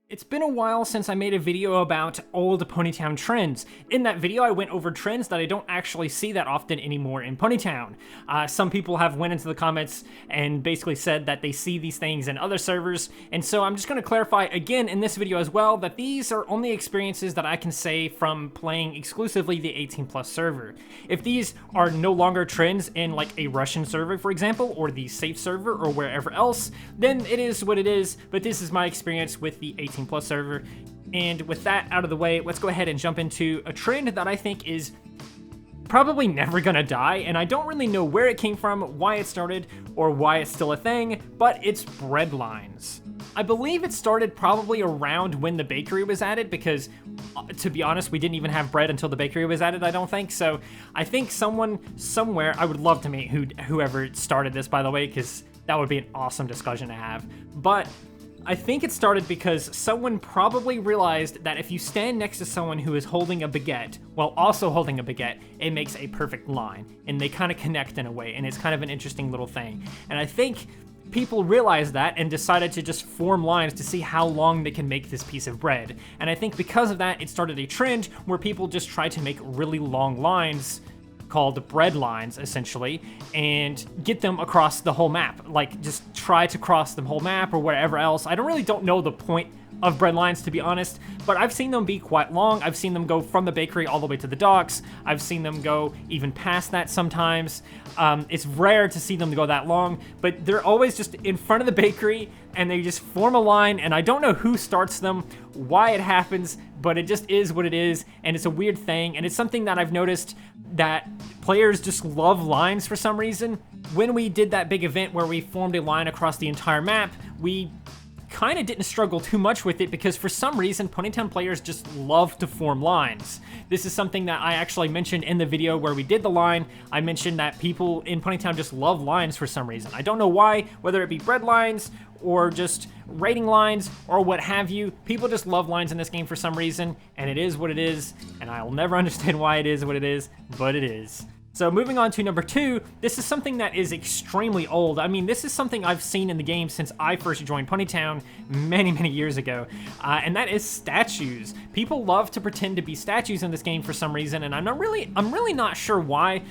It's been a while since I made a video about old Ponytown trends. In that video, I went over trends that I don't actually see that often anymore in Ponytown. Some people have went into the comments and basically said that they see these things in other servers, and so I'm just going to clarify again in this video as well that these are only experiences that I can say from playing exclusively the 18+ server. If these are no longer trends in like a Russian server, for example, or the safe server or wherever else, then it is what it is, but this is my experience with the 18+ server. And with that out of the way, let's go ahead and jump into a trend that I think is probably never gonna die, and I don't really know where it came from, why it started, or why it's still a thing, but it's bread lines. I believe it started probably around when the bakery was added, because to be honest, we didn't even have bread until the bakery was added, I don't think. So I think someone somewhere, I would love to meet whoever started this, by the way, because that would be an awesome discussion to have. But I think it started because someone probably realized that if you stand next to someone who is holding a baguette while also holding a baguette, it makes a perfect line, and they kind of connect in a way, and it's kind of an interesting little thing. And I think people realized that and decided to just form lines to see how long they can make this piece of bread. And I think because of that, it started a trend where people just try to make really long lines called bread lines, essentially, and get them across the whole map. Like, just try to cross the whole map or whatever else. I don't know the point of bread lines, to be honest, but I've seen them be quite long. I've seen them go from the bakery all the way to the docks. I've seen them go even past that sometimes. It's rare to see them go that long, but they're always just in front of the bakery, and they just form a line, and I don't know who starts them, why it happens, but it just is what it is, and it's a weird thing, and it's something that I've noticed that players just love lines for some reason. When we did that big event where we formed a line across the entire map, we kind of didn't struggle too much with it because for some reason Ponytown players just love to form lines. This is something that I actually mentioned in the video where we did the line. I mentioned that people in Ponytown just love lines for some reason. I don't know why, whether it be bread lines or just rating lines or what have you. People just love lines in this game for some reason, and it is what it is, and I'll never understand why it is what it is, but it is. So moving on to number 2, this is something that is extremely old. I mean, this is something I've seen in the game since I first joined Ponytown many years ago, and that is statues. People love to pretend to be statues in this game for some reason, and I'm really not sure why.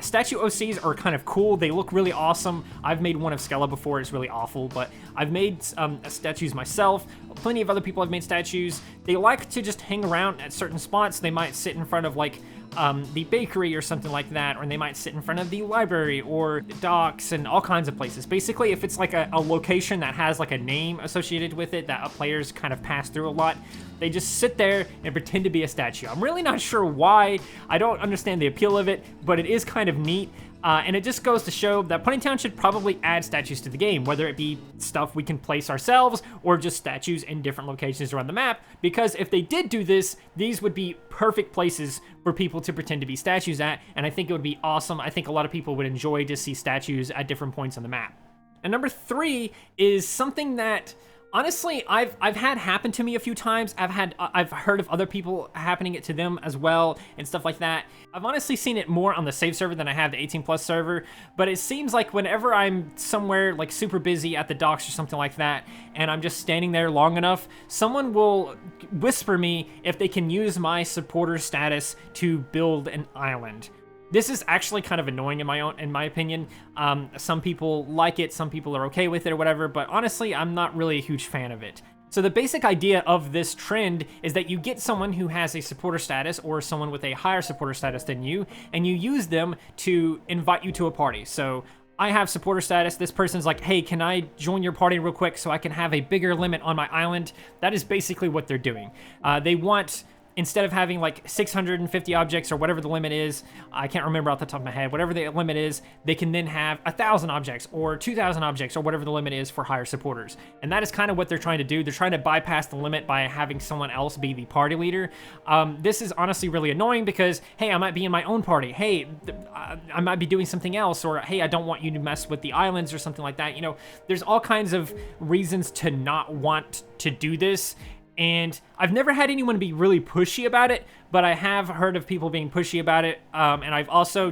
Statue OCs are kind of cool. They look really awesome. I've made one of Skella before. It's really awful, but I've made statues myself. Plenty of other people have made statues. They like to just hang around at certain spots. They might sit in front of like the bakery or something like that, or they might sit in front of the library or docks and all kinds of places. Basically, if it's like a location that has like a name associated with it that players kind of pass through a lot, they just sit there and pretend to be a statue. I'm really not sure why. I don't understand the appeal of it, but it is kind of neat. And it just goes to show that Ponytown should probably add statues to the game, whether it be stuff we can place ourselves or just statues in different locations around the map, because if they did do this, these would be perfect places for people to pretend to be statues at, and I think it would be awesome. I think a lot of people would enjoy to see statues at different points on the map. And number 3 is something that honestly, I've had happen to me a few times. I've heard of other people happening it to them as well and stuff like that. I've honestly seen it more on the save server than I have the 18+ server, but it seems like whenever I'm somewhere like super busy at the docks or something like that, and I'm just standing there long enough, someone will whisper me if they can use my supporter status to build an island. This is actually kind of annoying in my opinion. Some people like it, some people are okay with it or whatever, but honestly, I'm not really a huge fan of it. So the basic idea of this trend is that you get someone who has a supporter status or someone with a higher supporter status than you, and you use them to invite you to a party. So I have supporter status. This person's like, hey, can I join your party real quick so I can have a bigger limit on my island? That is basically what they're doing. They want, instead of having like 650 objects or whatever the limit is, I can't remember off the top of my head, whatever the limit is, they can then have 1,000 objects or 2,000 objects or whatever the limit is for higher supporters. And that is kind of what they're trying to do. They're trying to bypass the limit by having someone else be the party leader. This is honestly really annoying because, hey, I might be in my own party. Hey, I might be doing something else, or hey, I don't want you to mess with the islands or something like that. You know, there's all kinds of reasons to not want to do this. And I've never had anyone be really pushy about it, but I have heard of people being pushy about it. And I've also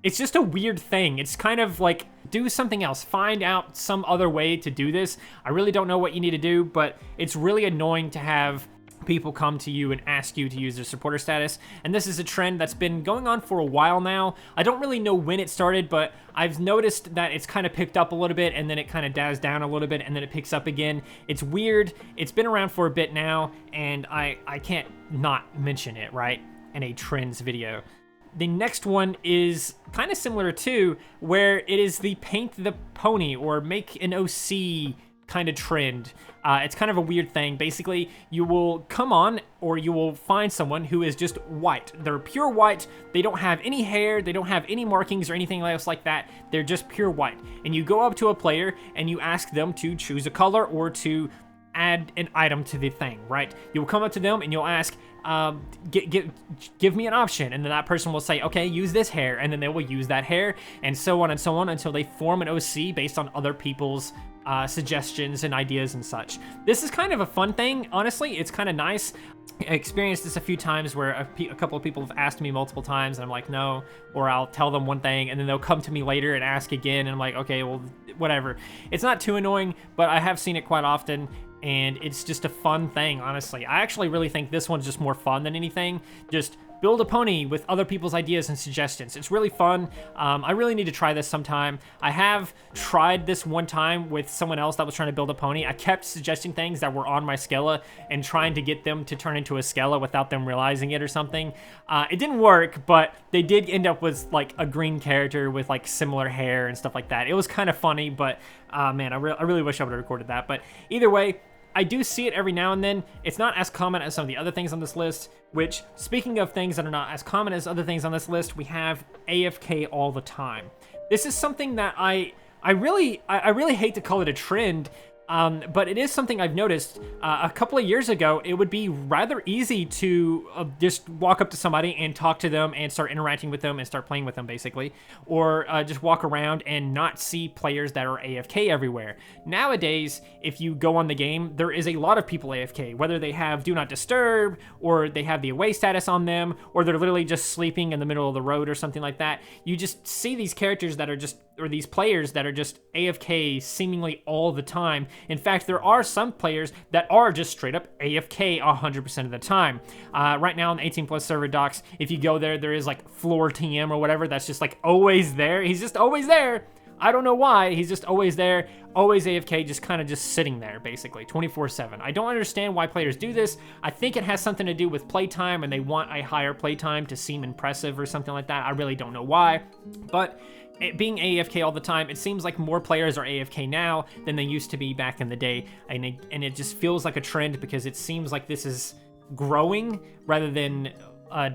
it's just a weird thing. It's kind of like do something else. Find out some other way to do this. I really don't know what you need to do, but it's really annoying to have people come to you and ask you to use their supporter status, and this is a trend that's been going on for a while now. I don't really know when it started, but I've noticed that it's kind of picked up a little bit, and then it kind of dies down a little bit, and then it picks up again. It's weird. It's been around for a bit now, and I can't not mention it, right, in a trends video. The next one is kind of similar too, where it is the paint the pony or make an OC kind of trend. It's kind of a weird thing. Basically, you will come on or you will find someone who is just white. They're pure white. They don't have any hair. They don't have any markings or anything else like that. They're just pure white. And you go up to a player and you ask them to choose a color or to add an item to the thing, right? You'll come up to them and you'll ask, give me an option, and then that person will say, okay, use this hair, and then they will use that hair, and so on until they form an OC based on other people's suggestions and ideas and such. This is kind of a fun thing, honestly. It's kind of nice. I experienced this a few times where a couple of people have asked me multiple times, and I'm like, no, or I'll tell them one thing, and then they'll come to me later and ask again, and I'm like, okay, well, whatever. It's not too annoying, but I have seen it quite often, and it's just a fun thing, honestly. I actually really think this one's just more fun than anything. Just build a pony with other people's ideas and suggestions. It's really fun. I really need to try this sometime. I have tried this one time with someone else that was trying to build a pony. I kept suggesting things that were on my Skella and trying to get them to turn into a Skella without them realizing it or something. It didn't work, but they did end up with like a green character with like similar hair and stuff like that. It was kind of funny, but man, I really wish I would have recorded that. But either way, I do see it every now and then. It's not as common as some of the other things on this list, which, speaking of things that are not as common as other things on this list, we have AFK all the time. This is something that I really hate to call it a trend, but it is something I've noticed. A couple of years ago, it would be rather easy to just walk up to somebody and talk to them and start interacting with them and start playing with them, basically. Or just walk around and not see players that are AFK everywhere. Nowadays, if you go on the game, there is a lot of people AFK, whether they have Do Not Disturb, or they have the away status on them, or they're literally just sleeping in the middle of the road or something like that. You just see these characters that are just, or these players that are just AFK seemingly all the time. In fact, there are some players that are just straight up AFK 100% of the time. Right now on the 18+ server docs, if you go there, there is like Floor TM or whatever that's just like always there. He's just always there. I don't know why. He's just always there, always AFK, just kind of just sitting there, basically, 24/7. I don't understand why players do this. I think it has something to do with playtime, and they want a higher playtime to seem impressive or something like that. I really don't know why, but it being AFK all the time, it seems like more players are AFK now than they used to be back in the day, and it just feels like a trend because it seems like this is growing rather than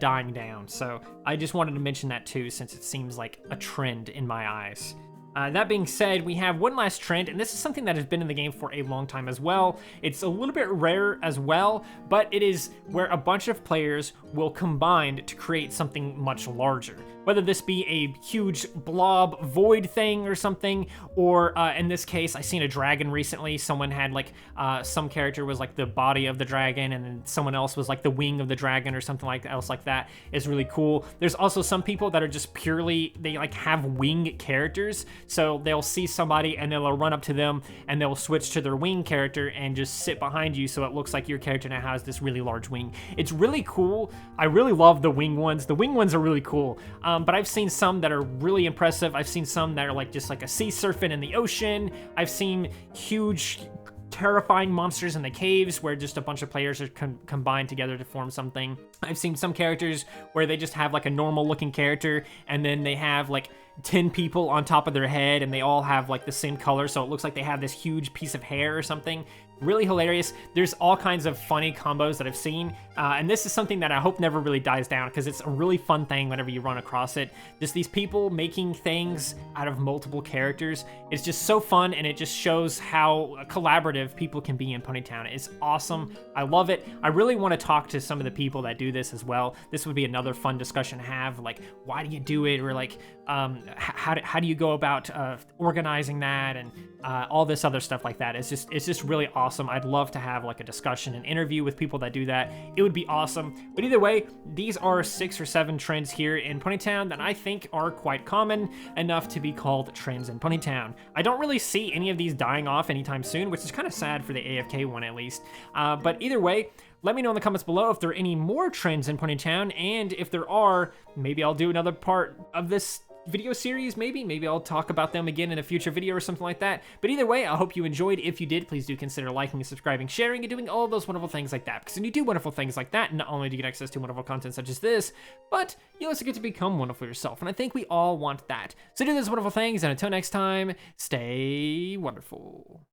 dying down. So I just wanted to mention that too, since it seems like a trend in my eyes. That being said, we have one last trend, and this is something that has been in the game for a long time as well. It's a little bit rare as well, but it is where a bunch of players will combine to create something much larger. Whether this be a huge blob void thing or something, or in this case, I seen a dragon recently. Someone had like, some character was like the body of the dragon, and then someone else was like the wing of the dragon or something else like that. It's really cool. There's also some people that are just purely, they like have wing characters. So they'll see somebody and they'll run up to them and they'll switch to their wing character and just sit behind you, so it looks like your character now has this really large wing. It's really cool. I really love the wing ones. The wing ones are really cool. But I've seen some that are really impressive. I've seen some that are like just like a sea serpent in the ocean. I've seen huge, terrifying monsters in the caves where just a bunch of players are combined together to form something. I've seen some characters where they just have like a normal looking character, and then they have like 10 people on top of their head, and they all have like the same color, so it looks like they have this huge piece of hair or something. Really hilarious. There's all kinds of funny combos that I've seen, and this is something that I hope never really dies down, because it's a really fun thing whenever you run across it. Just these people making things out of multiple characters. It's just so fun, and it just shows how collaborative people can be in Ponytown. It's awesome. I love it. I really want to talk to some of the people that do this as well. This would be another fun discussion to have, like, why do you do it, or like, how do you go about organizing that, and all this other stuff like that. It's just really awesome. awesome. I'd love to have like a discussion, an interview with people that do that. It would be awesome. But either way, these are 6 or 7 trends here in Ponytown that I think are quite common enough to be called trends in Ponytown. I don't really see any of these dying off anytime soon, which is kind of sad for the AFK one at least. But either way, let me know in the comments below if there are any more trends in Ponytown, and if there are, maybe I'll do another part of this video series, maybe I'll talk about them again in a future video or something like that. But either way, I hope you enjoyed. If you did, please do consider liking, subscribing, sharing, and doing all those wonderful things like that, because when you do wonderful things like that, not only do you get access to wonderful content such as this, but you also get to become wonderful yourself, and I think we all want that. So do those wonderful things, and until next time, stay wonderful.